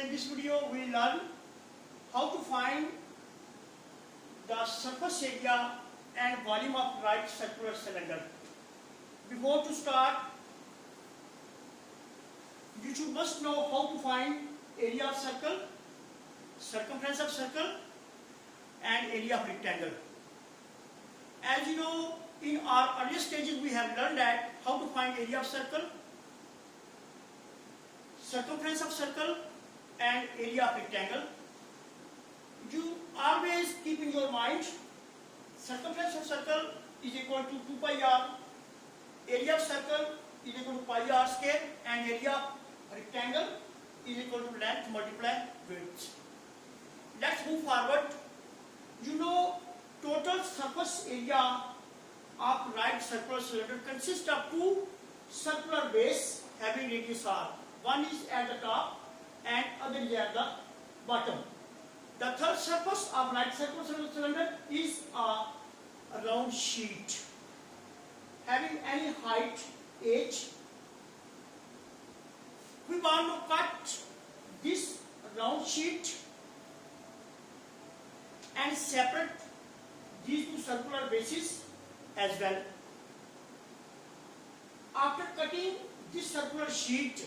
in this video we learn how to find the surface area and volume of right circular cylinder. Before to start, you should must know how to find area of circle, circumference of circle and area of rectangle. As you know, in our earlier stages we have learned that how to find area of circle, circumference of circle and area of rectangle. You always keep in your mind circumference of circle is equal to 2 pi r, area of circle is equal to pi r square, and area of rectangle is equal to length multiply width. Let's move forward. You know, total surface area of right circular cylinder consists of two circular base having radius r. One is at the top and other is at the bottom. The third surface of right circular cylinder is a round sheet having any height h. We want to cut this round sheet and separate these two circular bases as well. After cutting this circular sheet,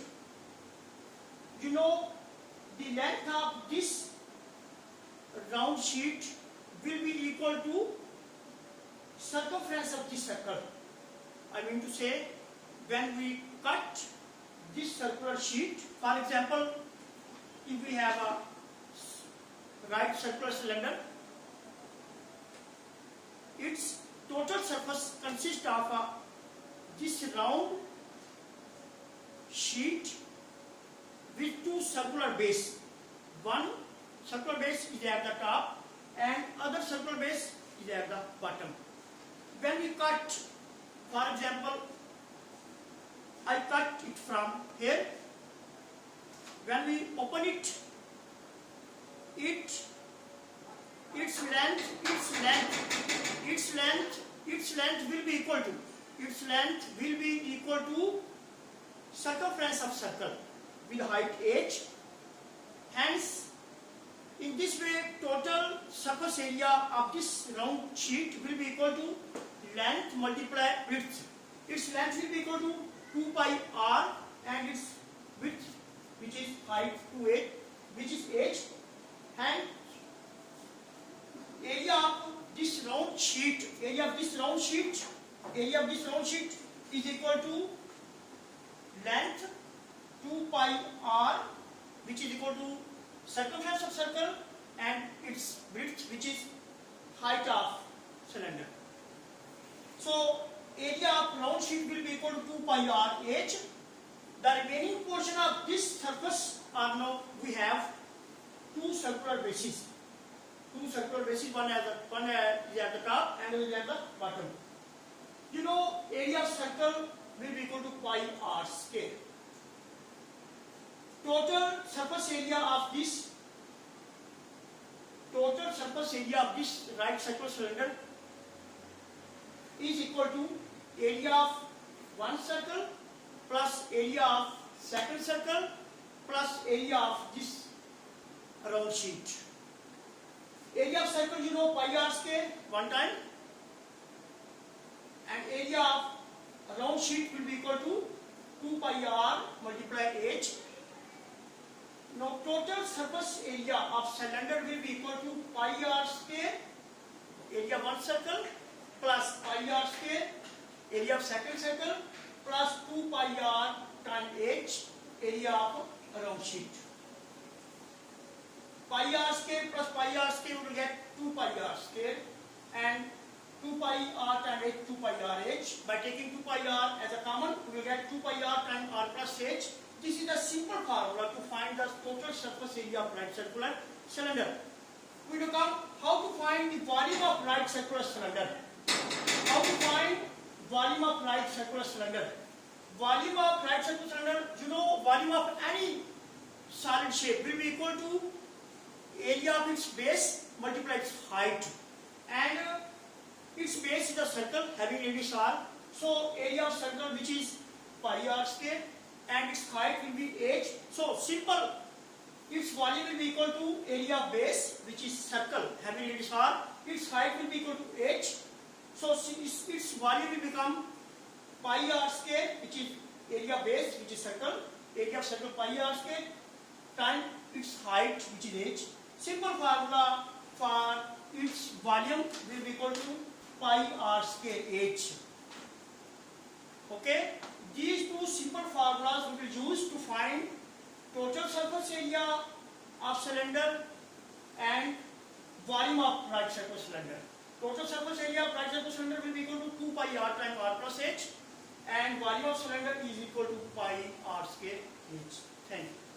you know the length of this round sheet will be equal to circumference of this circle. I mean to say, when we cut this circular sheet, for example, if we have a right circular cylinder, its total surface consists of this round sheet with two circular base. One circular base is at the top and other circular base is at the bottom. When we cut, for example, I cut it from here. When we open it, its length will be equal to circumference of circle with height h. Hence, in this way, total surface area of this round sheet will be equal to length multiply width. Its length will be equal to 2 pi r and its width, which is height 2h, which is h. And area of this round sheet is equal to length 2 pi r, which is equal to circumference of circle, and its width, which is height of cylinder. So area of round sheet will be equal to 2 pi r h. The remaining portion of this surface are now we have two circular bases. One is at the top and is at the bottom. You know, area of circle will be equal to pi r square. Total surface area of this right circular cylinder is equal to area of one circle plus area of second circle plus area of this round sheet. Area of circle, you know, pi r square one time, and area of round sheet will be equal to 2 pi r multiply h. Now total surface area of cylinder will be equal to pi r square, area of one circle, plus pi r square, area of second circle, plus 2 pi r times h, area of round sheet. Pi r square plus pi r square we will get 2 pi r square, and 2 pi r times h, 2 pi r h. By taking 2 pi r as a common, we will get 2 pi r times r plus h. This is a simple formula to find the total surface area of right circular cylinder. We will come how to find the volume of right circular cylinder. How to find volume of right circular cylinder. Volume of right circular cylinder, you know, volume of any solid shape will be equal to area of its base multiply its height, and its base is a circle having radius r. So area of circle, which is pi r square, and its height will be h. So simple its volume will be equal to area of base, which is circle having radius r. Its height will be equal to h. So its volume will become pi r square, which is area of base, which is circle. Area of circle pi r square times its height, which is h. Simple formula for its volume will be equal to pi r square h. Okay, these two simple formulas we will use to find total surface area of cylinder and volume of right circle cylinder. Total surface area of right circle cylinder will be equal to 2 pi r times r plus h, and volume of cylinder is equal to pi r square h. Thank you.